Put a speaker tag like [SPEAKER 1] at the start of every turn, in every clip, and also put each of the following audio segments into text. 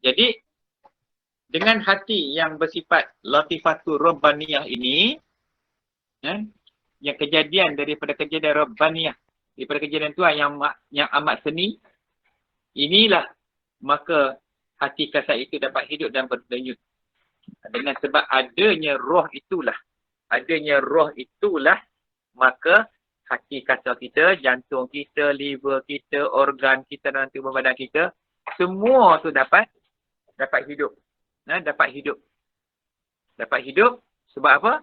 [SPEAKER 1] Jadi dengan hati yang bersifat latifatul rabbaniyah ini, yang kejadian daripada kejadian rabbaniyah, daripada kejadian Tuhan yang amat seni, inilah maka hati kasar itu dapat hidup dan berdenyut. Dengan sebab adanya roh itulah, maka hati kasar kita, jantung kita, liver kita, organ kita dan tubuh badan kita, semua tu dapat hidup. Dapat hidup sebab apa?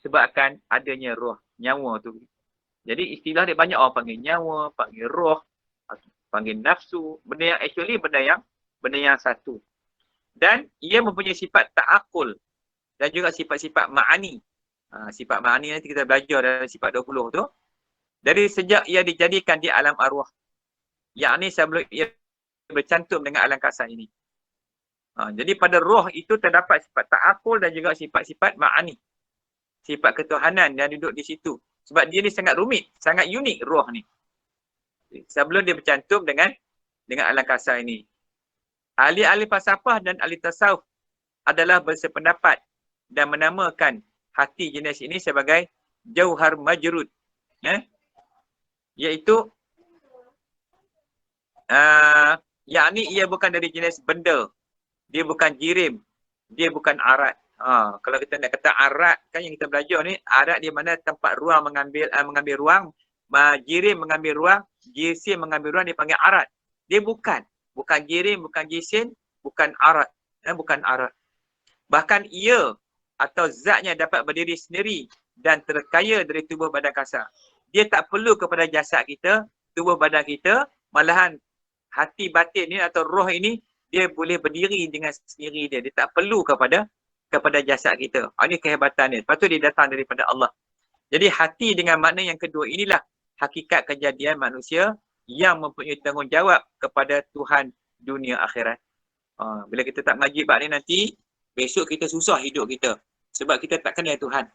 [SPEAKER 1] Sebabkan adanya roh, nyawa tu. Jadi istilah dia banyak orang panggil nyawa, panggil roh, panggil nafsu. Benda yang actually benda yang satu. Dan ia mempunyai sifat ta'akul dan juga sifat-sifat ma'ani. Sifat ma'ani nanti kita belajar dalam sifat 20 tu. Dari sejak ia dijadikan di alam arwah. Yakni sebelum ia bercantum dengan alam kasar ini. Jadi pada roh itu terdapat sifat ta'akul dan juga sifat-sifat ma'ani. Sifat ketuhanan yang duduk di situ. Sebab dia ni sangat rumit, sangat unik roh ni. Sebelum dia bercantum dengan alam kasar ini. Ahli-ahli falsafah dan ahli tasawuf adalah bersependapat dan menamakan hati jenis ini sebagai jauhar majrud. Iaitu yakni ia bukan dari jenis benda. Dia bukan jirim. Dia bukan arat. Kalau kita nak kata arat, kan yang kita belajar ni, arat di mana tempat ruang mengambil ruang, jirim mengambil ruang, jisim mengambil ruang, dipanggil arat. Dia bukan jirim, bukan jisim, bukan arat. Bukan arat. Bahkan ia atau zatnya dapat berdiri sendiri dan terkaya dari tubuh badan kasar. Dia tak perlu kepada jasad kita, tubuh badan kita, malahan hati batin ni atau roh ini, dia boleh berdiri dengan sendiri dia. Dia tak perlu kepada jasad kita. Ini kehebatan dia. Lepas tu dia datang daripada Allah. Jadi hati dengan makna yang kedua inilah hakikat kejadian manusia yang mempunyai tanggungjawab kepada Tuhan dunia akhirat. Bila kita tak mengaji bab ni nanti, besok kita susah hidup kita. Sebab kita tak kenal Tuhan.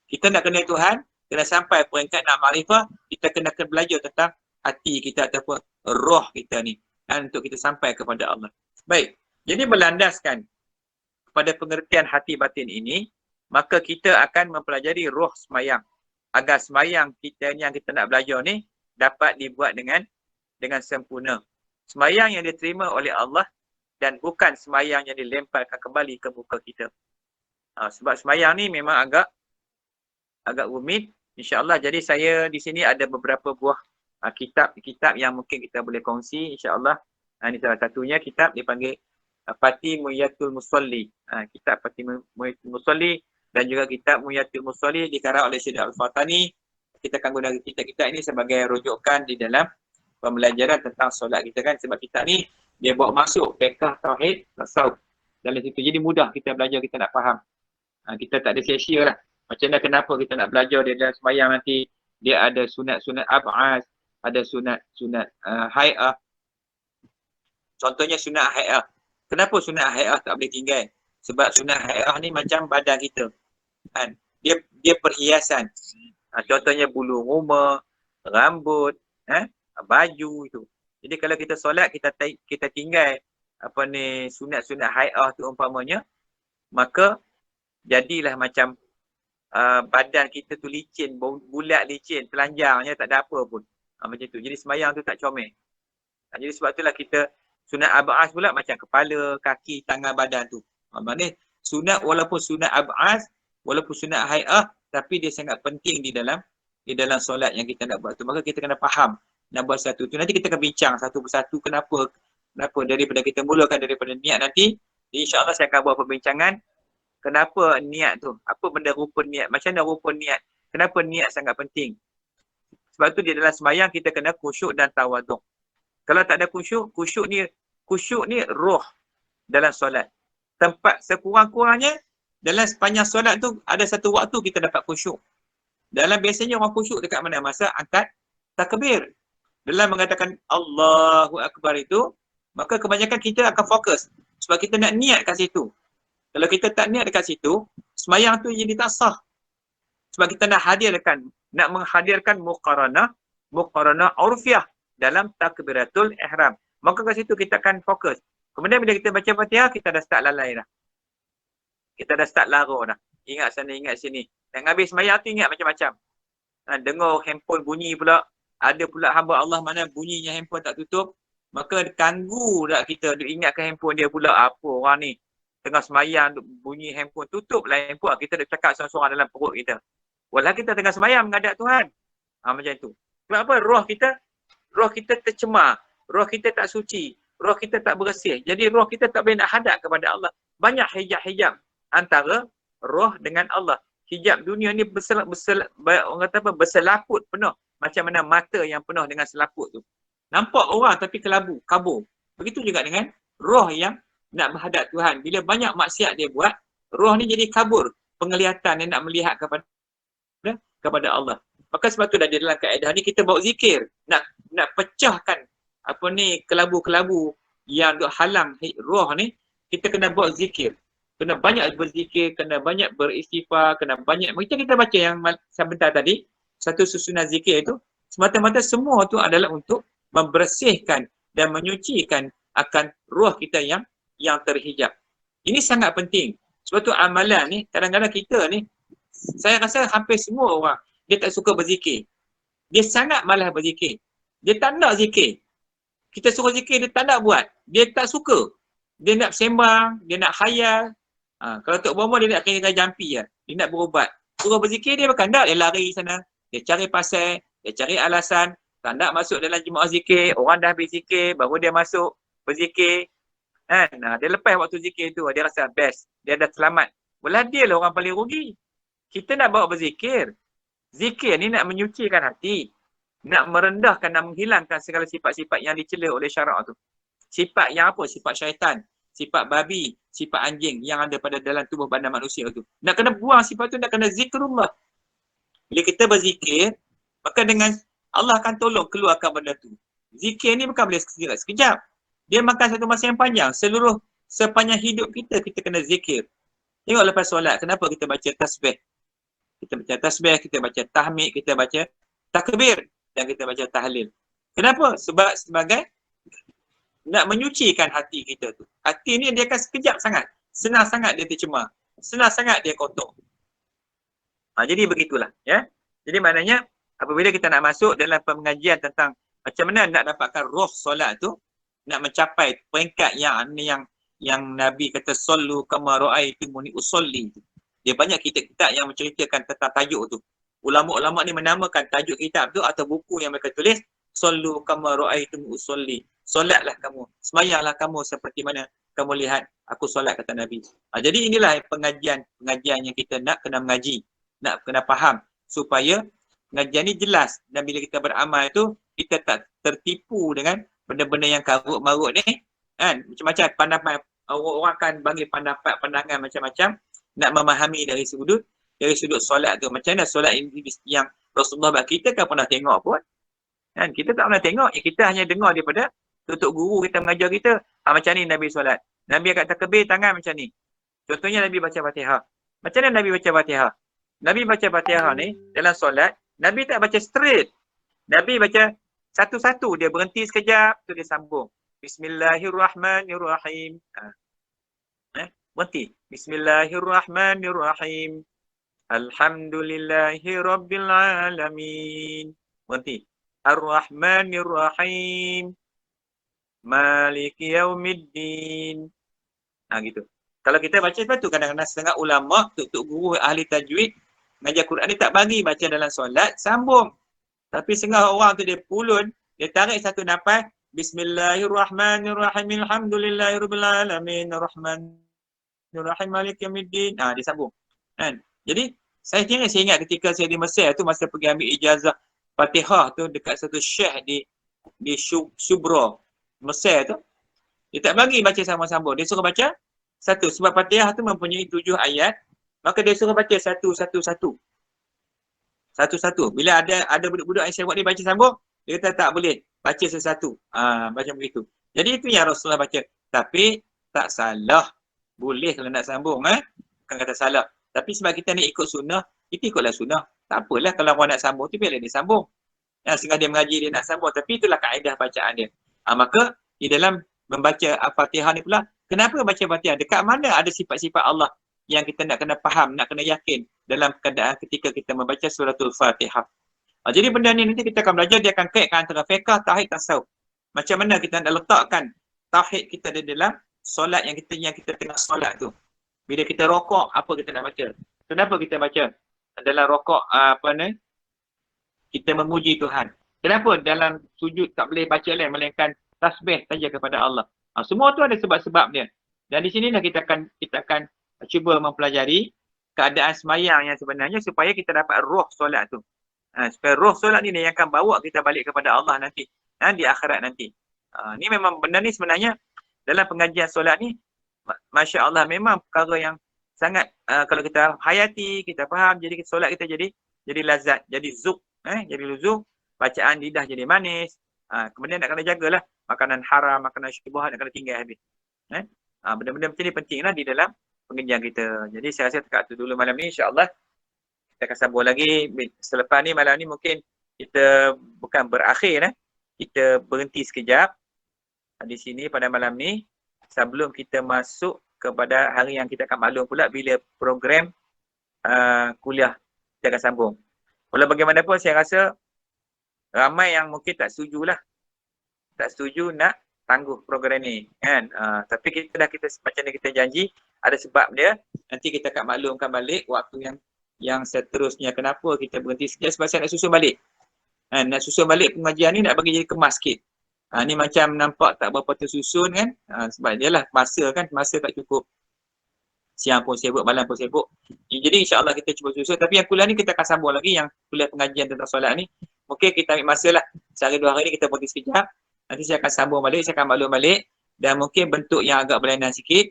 [SPEAKER 1] Kita nak kenal Tuhan, kena sampai peringkat nak makrifah, kita kena belajar tentang hati kita ataupun roh kita ni. Dan untuk kita sampai kepada Allah. Baik, jadi berlandaskan kepada pengertian hati batin ini, maka kita akan mempelajari roh semayang. Agar semayang kita ni yang kita nak belajar ni dapat dibuat dengan sempurna. Semayang yang diterima oleh Allah dan bukan semayang yang dilemparkan kembali ke muka kita. Sebab semayang ni memang agak rumit. InsyaAllah, jadi saya di sini ada beberapa buah kitab yang mungkin kita boleh kongsi. InsyaAllah, ini salah satunya kitab dipanggil Fatih Muhyiddin Musalli. Kitab Fatih Muhyiddin Musalli dan juga kitab Muhyiddin Musalli dikarang oleh Syed Al-Fatani. Kita akan gunakan kitab-kitab ini sebagai rujukan di dalam pembelajaran tentang solat kita kan. Sebab kitab ni dia bawa masuk fiqh, tauhid, tasawuf dalam situ. Jadi mudah kita belajar, kita nak faham. Kita tak ada sia-sia lah. Macam mana kenapa kita nak belajar dia dalam sembahyang nanti. Dia ada sunat-sunat ab'as, ada sunat hai'ah. Contohnya sunat hai'ah. Kenapa sunat hai'ah tak boleh tinggal? Sebab sunat hai'ah ni macam badan kita. Kan? Dia perhiasan. Contohnya bulu rumah, rambut, baju itu. Jadi kalau kita solat, kita tinggal sunat-sunat hai'ah tu umpamanya, maka jadilah macam badan kita tu licin, bulat licin, telanjangnya tak ada apa pun. Macam tu. Jadi sembahyang tu tak comel. Jadi sebab itulah kita sunat ab'as pula macam kepala, kaki, tangan, badan tu. Maknanya sunat walaupun sunat ab'as, walaupun sunat hai'ah, tapi dia sangat penting di dalam solat yang kita nak buat tu. Maka kita kena faham nak buat satu tu. Nanti kita akan bincang satu persatu kenapa daripada kita mulakan daripada niat nanti. InsyaAllah saya akan buat perbincangan kenapa niat tu. Apa benda rupa niat? Macam mana rupa niat? Kenapa niat sangat penting? Sebab tu di dalam sembahyang kita kena khusyuk dan tawaduk. Kalau tak ada khusyuk ni roh dalam solat. Tempat sekurang-kurangnya dalam sepanjang solat tu ada satu waktu kita dapat khusyuk. Dalam biasanya orang khusyuk dekat mana? Masa angkat takbir. Dalam mengatakan Allahu Akbar itu, maka kebanyakan kita akan fokus. Sebab kita nak niat kat situ. Kalau kita tak niat dekat situ, sembahyang tu jadi tak sah. Sebab kita nak menghadirkan muqaranah urfiyah dalam takbiratul ihram. Maka kat situ kita akan fokus. Kemudian bila kita baca Fatihah, kita dah start lalai dah. Kita dah start lara dah. Ingat sana, ingat sini. Dan habis sembahyang tu ingat macam-macam. Dengar handphone bunyi pula. Ada pula hamba Allah mana bunyinya handphone tak tutup. Maka ganggu tak kita duk ingatkan handphone dia pula. Apa orang ni tengah sembahyang bunyi handphone, tutup lah handphone. Kita dah cakap seorang-seorang dalam perut kita. Walau kita tengah sembahyang menghadap Tuhan. Macam tu. Sebab apa? Roh kita tercemar. Roh kita tak suci. Roh kita tak bersih. Jadi roh kita tak boleh nak hadap kepada Allah. Banyak hijab-hijab antara roh dengan Allah. Hijab dunia ni orang kata apa, berselaput penuh. Macam mana mata yang penuh dengan selaput tu. Nampak orang tapi kelabu, kabur. Begitu juga dengan roh yang nak menghadap Tuhan. Bila banyak maksiat dia buat, roh ni jadi kabur penglihatan yang nak melihat kepada Allah. Maka sebab tu dah di dalam kaedah ni kita bawa zikir. Nak pecahkan apa ni kelabu-kelabu yang duk halang roh ni, kita kena bawa zikir. Kena banyak berzikir, kena banyak beristighfar, kena banyak. Macam kita baca yang sebentar tadi, satu susunan zikir itu, semata-mata semua tu adalah untuk membersihkan dan menyucikan akan roh kita yang terhijab. Ini sangat penting. Sebab tu amalan ni, kadang-kadang kita ni, saya rasa hampir semua orang, dia tak suka berzikir. Dia sangat malas berzikir. Dia tak nak zikir. Kita suruh zikir, dia tak nak buat. Dia tak suka. Dia nak sembang, dia nak khayal. Kalau Tok Bomo dia nak kira jampi lah. Dia nak berubat. Suruh berzikir dia bukan tak. Dia lari sana. Dia cari pasal. Dia cari alasan. Tak nak masuk dalam jemaah zikir. Orang dah habis zikir. Baru dia masuk berzikir. Kan? Dia lepas waktu zikir tu. Dia rasa best. Dia dah selamat. Belah dia lah orang paling rugi. Kita nak bawa berzikir. Zikir ni nak menyucikan hati. Nak merendahkan dan menghilangkan segala sifat-sifat yang dicela oleh syarak tu. Sifat yang apa? Sifat syaitan. Sifat babi, sifat anjing yang ada pada dalam tubuh badan manusia tu. Nak kena buang sifat tu, nak kena zikrullah. Bila kita berzikir, maka dengan Allah akan tolong keluarkan benda tu. Zikir ni bukan boleh sekejap. Dia makan satu masa yang panjang. Sepanjang hidup kita, kita kena zikir. Tengok lepas solat, kenapa kita baca tasbih? Kita baca tasbih, kita baca tahmid, kita baca takbir dan kita baca tahlil. Kenapa? Sebab sebagai nak menyucikan hati kita tu. Hati ni dia akan sekejap sangat. Senang sangat dia tercemar. Senang sangat dia kotor. Jadi begitulah. Ya. Jadi maknanya apabila kita nak masuk dalam pengajian tentang macam mana nak dapatkan roh solat tu, nak mencapai peringkat yang Nabi kata sallu kama ra'aitumuni usolli tu. Dia banyak kitab-kitab yang menceritakan tentang tajuk tu. Ulama-ulama ni menamakan tajuk kitab tu atau buku yang mereka tulis sallu kama ra'aitumuni usolli. Solatlah kamu, semayanglah kamu seperti mana kamu lihat aku solat, kata Nabi. Jadi inilah pengajian yang kita nak kena mengaji, nak kena faham supaya pengajian ni jelas. Dan bila kita beramal tu, kita tak tertipu dengan benda-benda yang karut-marut ni. Kan? Macam-macam pandangan, orang akan bagi pandangan macam-macam nak memahami dari sudut solat tu. Macam mana solat yang Rasulullah buat, kita kan pernah tengok pun. Kan? Kita tak pernah tengok, kita hanya dengar daripada tutup guru kita mengajar kita. Macam ni Nabi solat. Nabi akan takbir tangan macam ni. Contohnya Nabi baca Fatihah. Macam mana Nabi baca Fatihah? Nabi baca Fatihah ni dalam solat, Nabi tak baca straight. Nabi baca satu-satu. Dia berhenti sekejap, tu dia sambung. Bismillahirrahmanirrahim. Berhenti. Bismillahirrahmanirrahim. Alhamdulillahirrabbilalamin. Berhenti. Ar-Rahmanirrahim. Maliki yaumiddin. Gitu. Kalau kita baca sebab tu kadang-kadang setengah ulama, tok guru ahli tajwid mengajar Quran ni tak bagi baca dalam solat, sambung. Tapi setengah orang tu dia pulun, dia tarik satu nafas, Bismillahirrahmanirrahim. Alhamdulillahirabbil alamin. Ar-Rahmanirrahim. Maliki yaumiddin. Dia sambung. Kan? Jadi saya ingat ketika saya di Mesir tu, masa pergi ambil ijazah Fatihah tu dekat satu syekh di Shubra Mesir tu, dia tak bagi baca sama-sama. Dia suruh baca satu. Sebab Fatihah tu mempunyai 7 ayat, maka dia suruh baca satu-satu. Bila ada budak-budak yang buat dia baca sambung, dia kata tak boleh, baca satu-satu. Macam begitu. Jadi itu yang Rasulullah baca. Tapi tak salah. Boleh kalau nak sambung. Bukan kata salah. Tapi sebab kita ni ikut sunnah, kita ikutlah sunnah. Tak apalah kalau orang nak sambung tu, biarlah dia sambung. Sehingga dia mengaji, dia nak sambung. Tapi itulah kaedah bacaan dia. Maka di dalam membaca Al-Fatihah ni pula, kenapa baca Fatihah? Dekat mana ada sifat-sifat Allah yang kita nak kena faham, nak kena yakin dalam keadaan ketika kita membaca suratul Fatihah. Jadi benda ni nanti kita akan belajar, dia akan kaitkan antara fiqh, tauhid, tasawuf. Macam mana kita nak letakkan tauhid kita di dalam solat yang kita tengah solat tu. Bila kita rokok, apa kita nak baca? Kenapa kita baca? Dalam rokok kita memuji Tuhan. Kenapa dalam sujud tak boleh baca lain melainkan tasbih saja kepada Allah? Semua tu ada sebab-sebab dia. Dan di sinilah kita akan cuba mempelajari keadaan semayang yang sebenarnya supaya kita dapat roh solat tu. Supaya roh solat ni yang akan bawa kita balik kepada Allah nanti. Di akhirat nanti. Ni memang benda ni sebenarnya dalam pengajian solat ni, Masya Allah, memang perkara yang sangat kalau kita hayati, kita faham, jadi solat kita jadi lazat, jadi zuk, jadi luzuk, bacaan lidah jadi manis. Kemudian nak kena jagalah makanan haram, makanan syubhat nak kena tinggal habis. Benda-benda macam ni pentinglah di dalam pengajian kita. Jadi saya rasa dekat tu dulu malam ni, insya-Allah kita akan sambung lagi selepas ni. Malam ni mungkin kita bukan berakhir, kita berhenti sekejap di sini pada malam ni sebelum kita masuk kepada hari yang kita akan maklum pula bila program kuliah kita akan sambung. Walau bagaimanapun saya rasa ramai yang mungkin tak setuju nak tangguh program ni kan. Tapi kita macam ni kita janji, ada sebab dia. Nanti kita akan maklumkan balik waktu yang seterusnya. Kenapa kita berhenti sekejap? Sebab saya nak susun balik. Nak susun balik pengajian ni, nak bagi jadi kemas sikit. Ni macam nampak tak berapa tersusun kan. Sebab dia lah masa tak cukup. Siang pun sibuk, malam pun sibuk. Jadi insya-Allah kita cuba susun. Tapi yang kuliah ni kita akan sambung lagi, yang kuliah pengajian tentang solat ni. Mungkin kita ambil masa lah. Sehari 2 hari ni kita berhenti sekejap. Nanti saya akan sambung balik, saya akan maklum balik. Dan mungkin bentuk yang agak berlainan sikit.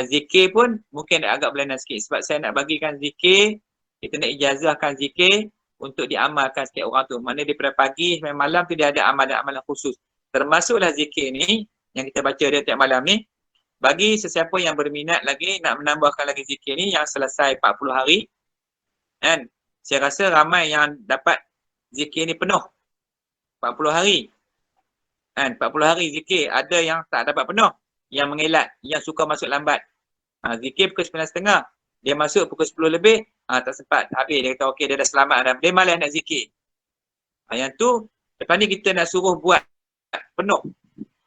[SPEAKER 1] Zikir pun mungkin agak berlainan sikit. Sebab saya nak bagikan zikir, kita nak ijazahkan zikir untuk diamalkan setiap orang tu. Mana daripada pagi sampai malam tu dia ada amalan-amalan khusus. Termasuklah zikir ni yang kita baca dia tiap malam ni. Bagi sesiapa yang berminat lagi nak menambahkan lagi zikir ni yang selesai 40 hari. Kan? Saya rasa ramai yang dapat zikir ni penuh 40 hari. Kan? 40 hari zikir. Ada yang tak dapat penuh, yang mengelak, yang suka masuk lambat. Zikir pukul 9.30, dia masuk pukul 10 lebih, tak sempat. Habis dia kata okey, dia dah selamat dah. Dia malas nak zikir. Yang tu lepas ni kita nak suruh buat penuh.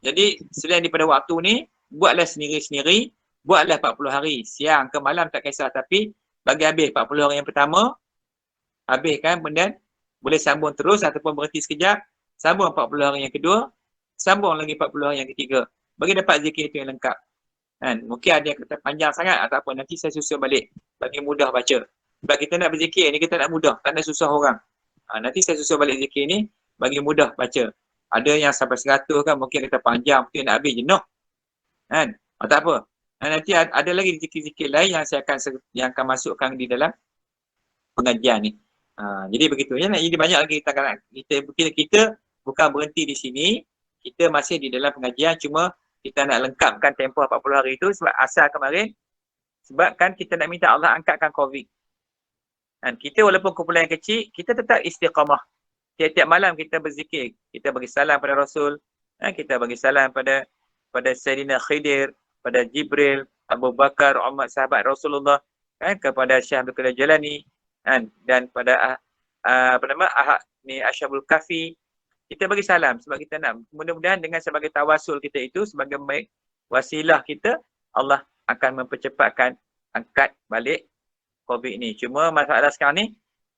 [SPEAKER 1] Jadi selain daripada waktu ni, buatlah sendiri-sendiri, buatlah 40 hari. Siang ke malam tak kisah, tapi bagi habis 40 hari yang pertama, habiskan, kemudian boleh sambung terus ataupun berhenti sekejap, sambung 40 hari yang kedua, sambung lagi 40 hari yang ketiga. Bagi dapat zikir itu yang lengkap. Kan? Mungkin ada yang kata panjang sangat atau apa, nanti saya susun balik bagi mudah baca. Sebab kita nak berzikir ni, kita nak mudah, tak nak susah orang. Nanti saya susun balik zikir ni bagi mudah baca. Ada yang sampai 100 kan, mungkin kita panjang, mungkin nak habis jenuh. Kan? Tak apa. Nanti ada lagi zikir-zikir lain yang saya akan masukkan di dalam pengajian ni. Jadi begitu ya. Jadi banyak lagi kita bukan berhenti di sini. Kita masih di dalam pengajian, cuma kita nak lengkapkan tempoh 40 hari itu sebab asal kemarin, sebab kan kita nak minta Allah angkatkan COVID. Dan kita walaupun kumpulan yang kecil, kita tetap istiqamah. Tiap-tiap malam kita berzikir, kita bagi salam pada Rasul, kita bagi salam pada Sayyidina Khidir, pada Jibril, Abu Bakar, Umar, sahabat Rasulullah, kepada Syekh Abdul Qadir Jalani, dan pada Ashabul Kafi. Kita bagi salam sebab kita nak, mudah-mudahan dengan sebagai tawasul kita itu, sebagai wasilah kita, Allah akan mempercepatkan angkat balik COVID ni. Cuma masalah sekarang ni,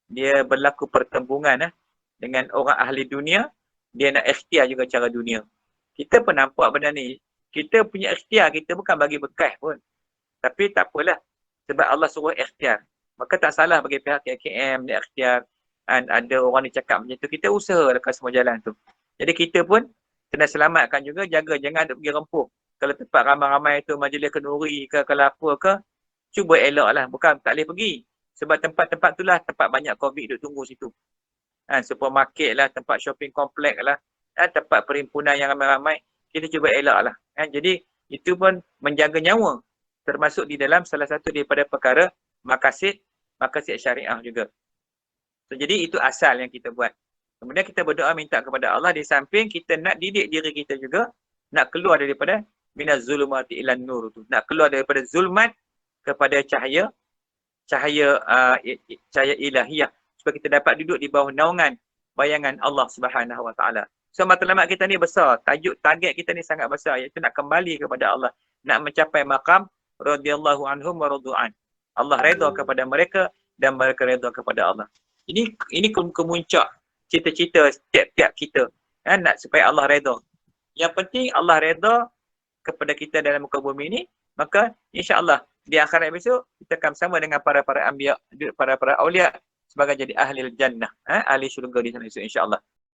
[SPEAKER 1] dia berlaku pertembungan dengan orang ahli dunia, dia nak ikhtiar juga cara dunia. Kita pun nampak benda ni. Kita punya ikhtiar, kita bukan bagi bekas pun. Tapi tak apalah. Sebab Allah suruh ikhtiar. Maka tak salah bagi pihak KKM dia ikhtiar. Dan ada orang ni cakap macam tu, kita usaha dekat semua jalan tu. Jadi kita pun kena selamatkan juga, jaga jangan ada pergi rempuh. Kalau tempat ramai-ramai tu majlis kenduri ke, kalau apa ke, cuba elok lah. Bukan tak boleh pergi. Sebab tempat-tempat tu lah tempat banyak COVID duduk tunggu situ. Supermarket lah, tempat shopping kompleks lah, tempat perhimpunan yang ramai-ramai, kita cuba elak lah. Jadi itu pun menjaga nyawa, termasuk di dalam salah satu daripada perkara maqasid syariah juga. Jadi itu asal yang kita buat. Kemudian kita berdoa minta kepada Allah, di samping kita nak didik diri kita juga Nak keluar daripada minaz zulumati ilan nur tu. Nak keluar daripada zulmat kepada cahaya cahaya ilahiyah, supaya kita dapat duduk di bawah naungan bayangan Allah Subhanahu Wa Taala. So matlamat kita ni besar, target kita ni sangat besar, iaitu nak kembali kepada Allah, nak mencapai maqam radhiyallahu anhum wa radu'an. Allah redha kepada mereka dan mereka redha kepada Allah. Ini kemuncak cita-cita setiap kita, nak supaya Allah redha. Yang penting Allah redha kepada kita dalam muka bumi ni, maka insya-Allah di akhirat besok kita akan bersama dengan para anbiya, para aulia sebagai jadi ahli jannah, ahli syurga di sana insya-Allah.